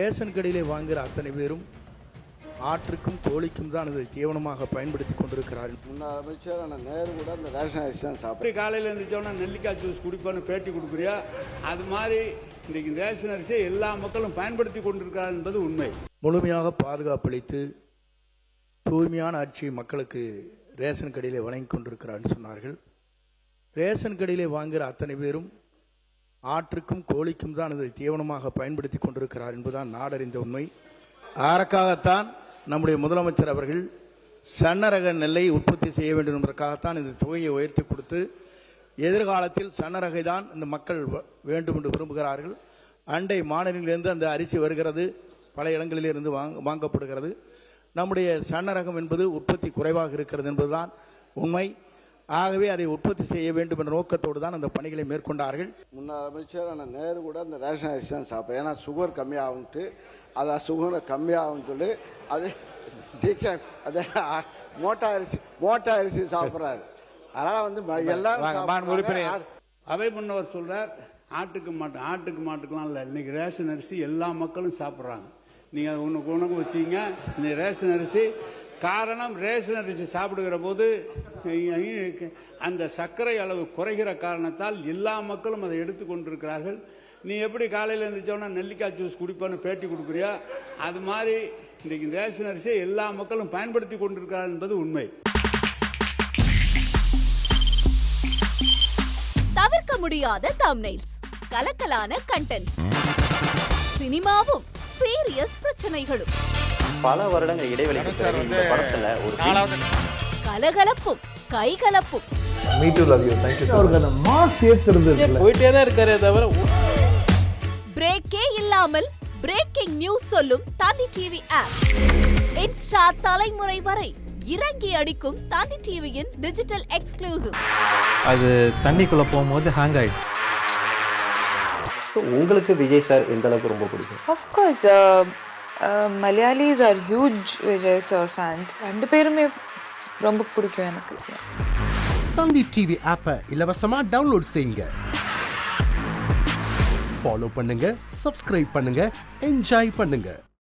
Ration கடையிலே வாங்குகிற அத்தனை பேரும் ஆற்றுக்கும் கோழிக்கும் தான் இதை தீவனமாக பயன்படுத்தி கொண்டிருக்கிறார்கள். முன்னாள் அமைச்சர் நேரு கூட அந்த ரேஷன் அரிசி தான் சாப்பிட்டு காலையில் இருந்துச்சோன்னா நெல்லிக்காய் ஜூஸ் குடிப்போன்னு பேட்டி கொடுக்குறியா, அது மாதிரி இன்றைக்கி ரேஷன் அரிசியை எல்லா மக்களும் பயன்படுத்தி கொண்டிருக்கிறார் என்பது உண்மை. முழுமையாக பாதுகாப்பளித்து தூய்மையான ஆட்சியை மக்களுக்கு ரேஷன் கடையிலே வழங்கி கொண்டிருக்கிறார்கள் சொன்னார்கள். ரேஷன் கடையிலே வாங்குகிற அத்தனை பேரும் ஆற்றுக்கும் கோழிக்கும் தான் இதை தீவனமாக பயன்படுத்தி கொண்டிருக்கிறார் என்பதுதான் நாடறிந்த உண்மை. அதற்காகத்தான் நம்முடைய முதலமைச்சர் அவர்கள் சன்னரக நெல்லை உற்பத்தி செய்ய வேண்டும் என்பதற்காகத்தான் இந்த தொகையை உயர்த்தி கொடுத்து எதிர்காலத்தில் சன்னரகை தான் இந்த மக்கள் வேண்டும் என்று விரும்புகிறார்கள். அண்டை மாநிலங்களிலிருந்து அந்த அரிசி வருகிறது, பல இடங்களிலிருந்து வாங்கப்படுகிறது. நம்முடைய சன்னரகம் என்பது உற்பத்தி குறைவாக இருக்கிறது என்பதுதான் உண்மை. ஆகவே அதை உற்பத்தி செய்ய வேண்டும் என்ற நோக்கத்தோடு தான் அந்த பணிகளை மேற்கொண்டார்கள். முன்னாள் அமைச்சர் நேரு கூட அந்த ரேஷன் அரிசி தான் சாப்பிட்றேன். ஏன்னா சுகர் கம்மியாகும்ட்டு, அதை சுகரை கம்மியாகும் சொல்லி அது அதை மோட்டா அரிசி சாப்பிட்றாரு. அதனால் எல்லாரும் அவை முன்னவர் சொல்கிறார், ஆட்டுக்கு மாட்டுக்கெலாம் இல்லை, இன்றைக்கி ரேஷன் அரிசி எல்லா மக்களும் சாப்பிட்றாங்க. நீங்கள் உனக்கு வச்சிங்க இந்த ரேஷன் அரிசி. காரணம், ரேஷன் அரிசி சாப்பிடுகிற போது அந்த சர்க்கரை அளவு குறைகிற காரணத்தால் எல்லா மக்களும் அதை எடுத்துக்கொண்டிருக்கிறார்கள். நீ எப்படி காலையில் இருந்துச்சோன்னா நெல்லிக்காய் ஜூஸ் குடிப்போன்னு பேட்டி கொடுக்குறியா, அது மாதிரி இன்றைக்கி ரேஷன் அரிசியை எல்லா மக்களும் பயன்படுத்தி கொண்டிருக்கிறார்கள் என்பது உண்மை. தவிர்க்க முடியாத தம்ப்நெயில்ஸ், கலக்கலான கண்டென்ட்ஸ், சினிமாவும் சீரியஸ் பிரச்சனைகளும், பல வருடங்கள் இடைவெளிக்கு பிறகு இந்த படத்துல ஒரு கலகலப்பும் கைகலப்பும், போயிட்டே தான் இருக்காரே தவிர பிரேக்கே இல்லாமல் பிரேக்கிங் நியூஸ் சொல்லும் தந்தி டிவி ஆப். இன்ஸ்டா தலைமுறை வரை இறங்கி அடிக்கும் தந்தி டிவியின் டிஜிட்டல் எக்ஸ்க்ளூசிவ். அது தண்ணிக்குள்ள போகும்போது ஹேங் ஆயிடுச்சு. உங்களுக்கு விஜய் சார் எந்த அளவுக்கு ரொம்ப பிடிக்கும்? Of course, Malayalis are huge Vijay sir fans. ரெண்டு பேருமே ரொம்ப பிடிக்கும் எனக்கு. தந்தி டிவி ஆப்பை இலவசமா டவுன்லோட் செய்யுங்க. ஃபாலோ பண்ணுங்க, சப்ஸ்கிரைப் பண்ணுங்க, என்ஜாய் பண்ணுங்க.